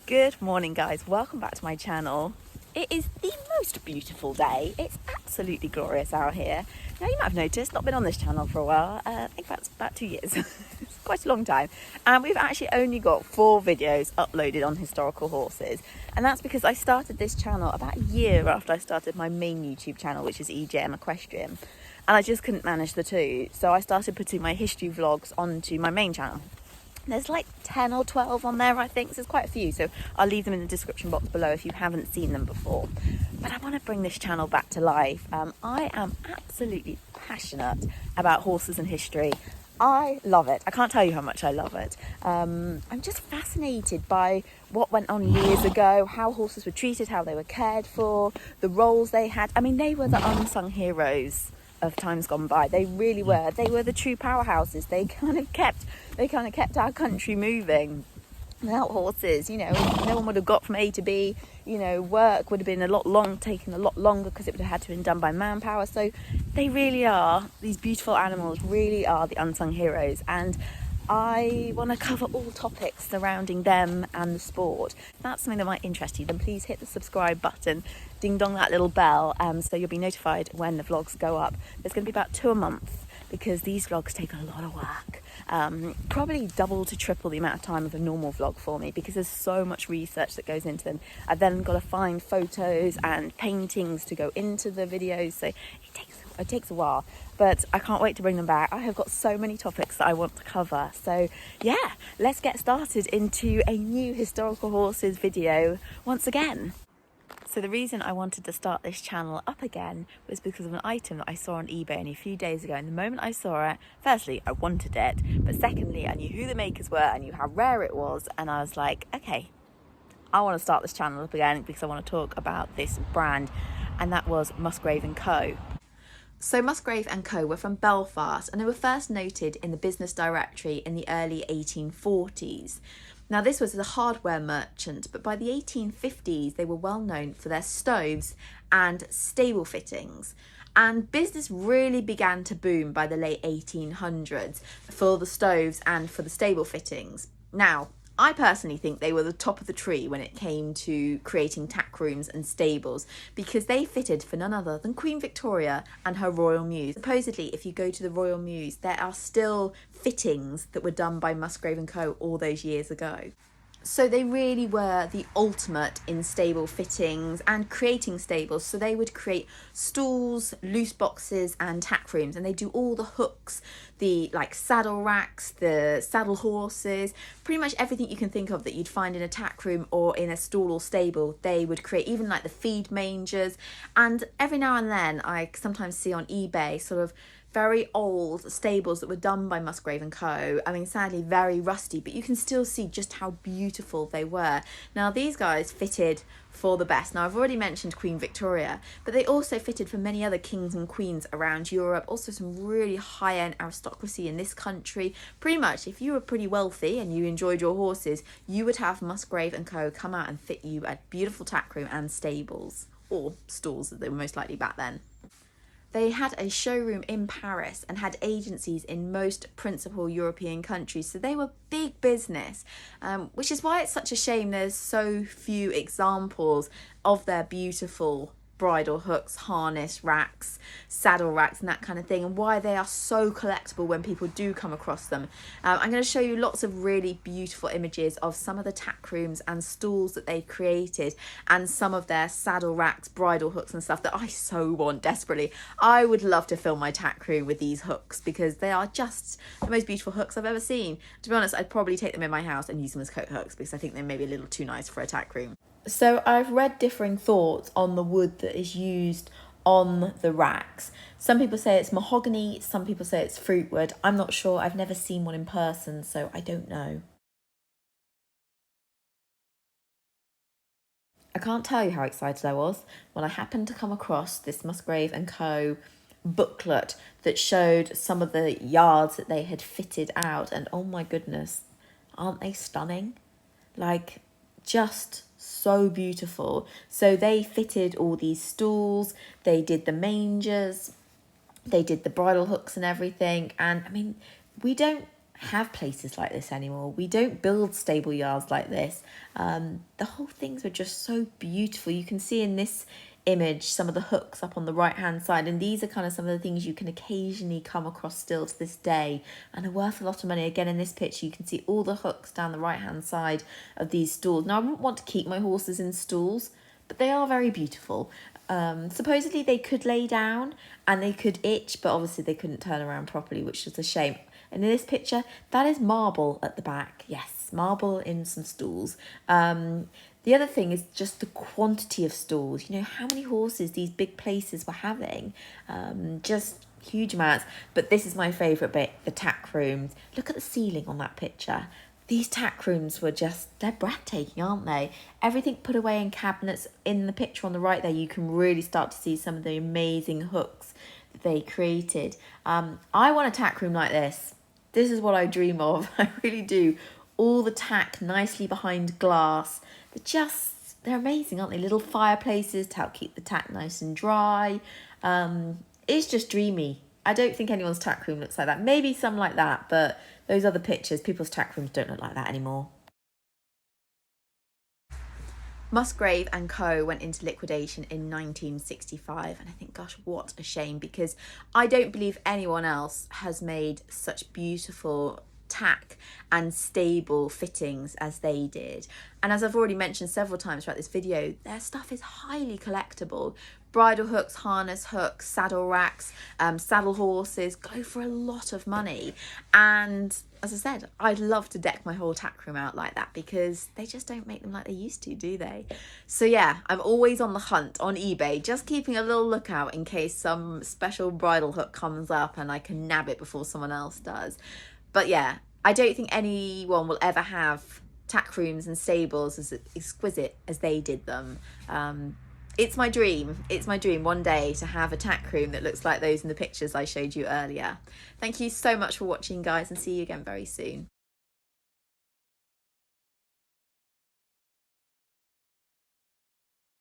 Good morning, guys. Welcome back to my channel. It is the most beautiful day. It's absolutely glorious out here. Now, you might have noticed, not been on this channel for a while. I think that's about 2 years. It's quite a long time. And we've actually only got 4 videos uploaded on historical horses. And that's because I started this channel about a year after I started my main YouTube channel, which is EJM Equestrian. And I just couldn't manage the two. So I started putting my history vlogs onto my main channel. There's like 10 or 12 on there, I think, so there's quite a few, so I'll leave them in the description box below if you haven't seen them before. But I want to bring this channel back to life. I am absolutely passionate about horses and history. I love it. I can't tell you how much I love it. I'm just fascinated by what went on years ago, how horses were treated, how they were cared for, the roles they had. I mean, they were the unsung heroes of times gone by. They really were. They were the true powerhouses. They kind of kept our country moving. Without horses, you know, no one would have got from A to B. You know, work would have been taken a lot longer because it would have had to have been done by manpower. So they really are, these beautiful animals really are the unsung heroes. And I want to cover all topics surrounding them and the sport. If that's something that might interest you, then please hit the subscribe button, ding dong that little bell, so you'll be notified when the vlogs go up. There's going to be about 2 a month because these vlogs take a lot of work. Probably double to triple the amount of time of a normal vlog for me because there's so much research that goes into them. I've then got to find photos and paintings to go into the videos, so it takes a while, but I can't wait to bring them back. I have got so many topics that I want to cover. So yeah, let's get started into a new historical horses video once again. So the reason I wanted to start this channel up again was because of an item that I saw on eBay only a few days ago. And the moment I saw it, firstly, I wanted it, but secondly, I knew who the makers were, I knew how rare it was, and I was like, okay, I want to start this channel up again because I want to talk about this brand, and that was MykReeve & Co. So MykReeve & Co. were from Belfast, and they were first noted in the business directory in the early 1840s. Now, this was a hardware merchant, but by the 1850s, they were well known for their stoves and stable fittings. And business really began to boom by the late 1800s for the stoves and for the stable fittings. Now, I personally think they were the top of the tree when it came to creating tack rooms and stables because they fitted for none other than Queen Victoria and her Royal Mews. Supposedly, if you go to the Royal Mews, there are still fittings that were done by MykReeve & Co. all those years ago. So they really were the ultimate in stable fittings and creating stables. So they would create stalls, loose boxes and tack rooms, and they do all the hooks, the saddle racks, the saddle horses, pretty much everything you can think of that you'd find in a tack room or in a stall or stable. They would create even like the feed mangers. And every now and then I sometimes see on eBay sort of very old stables that were done by MykReeve & Co. I mean, sadly, very rusty, but you can still see just how beautiful they were. Now, these guys fitted for the best. Now, I've already mentioned Queen Victoria, but they also fitted for many other kings and queens around Europe. Also, some really high-end aristocracy in this country. Pretty much, if you were pretty wealthy and you enjoyed your horses, you would have MykReeve & Co. come out and fit you a beautiful tack room and stables, or stalls as they were most likely back then. They had a showroom in Paris and had agencies in most principal European countries. So they were big business, which is why it's such a shame there's so few examples of their beautiful bridle hooks, harness racks, saddle racks and that kind of thing, and why they are so collectible when people do come across them. I'm going to show you lots of really beautiful images of some of the tack rooms and stalls that they created and some of their saddle racks, bridle hooks and stuff that I so want desperately. I would love to fill my tack room with these hooks because they are just the most beautiful hooks I've ever seen. To be honest, I'd probably take them in my house and use them as coat hooks because I think they're maybe a little too nice for a tack room. So I've read differing thoughts on the wood that is used on the racks. Some people say it's mahogany, some people say it's fruit wood. I'm not sure, I've never seen one in person, so I don't know. I can't tell you how excited I was when I happened to come across this MykReeve & Co. booklet that showed some of the yards that they had fitted out, and oh my goodness, aren't they stunning? Like, just so beautiful. So they fitted all these stools, they did the mangers, they did the bridle hooks and everything. And I mean, we don't have places like this anymore. We don't build stable yards like this. The whole things are just so beautiful. You can see in this image some of the hooks up on the right hand side, and these are kind of some of the things you can occasionally come across still to this day and are worth a lot of money. Again, in this picture you can see all the hooks down the right hand side of these stalls. Now I wouldn't want to keep my horses in stalls, but they are very beautiful. Supposedly they could lay down and they could itch, but obviously they couldn't turn around properly, which is a shame. And in this picture, that is marble at the back. Yes, marble in some stalls. The other thing is just the quantity of stalls. You know, how many horses these big places were having. Just huge amounts. But this is my favourite bit, the tack rooms. Look at the ceiling on that picture. These tack rooms were just, they're breathtaking, aren't they? Everything put away in cabinets. In the picture on the right there, you can really start to see some of the amazing hooks that they created. I want a tack room like this. This is what I dream of. I really do. All the tack nicely behind glass. They're amazing, aren't they? Little fireplaces to help keep the tack nice and dry. It's just dreamy. I don't think anyone's tack room looks like that. Maybe some like that, but those other pictures, people's tack rooms don't look like that anymore. MykReeve and Co. went into liquidation in 1965, and I think, gosh, what a shame, because I don't believe anyone else has made such beautiful tack and stable fittings as they did. And as I've already mentioned several times throughout this video, their stuff is highly collectible. Bridle hooks, harness hooks, saddle racks, saddle horses go for a lot of money. And as I said, I'd love to deck my whole tack room out like that, because they just don't make them like they used to, do they? So yeah, I'm always on the hunt on eBay, just keeping a little lookout in case some special bridle hook comes up and I can nab it before someone else does. But yeah, I don't think anyone will ever have tack rooms and stables as exquisite as they did them. It's my dream. It's my dream one day to have a tack room that looks like those in the pictures I showed you earlier. Thank you so much for watching, guys, and see you again very soon.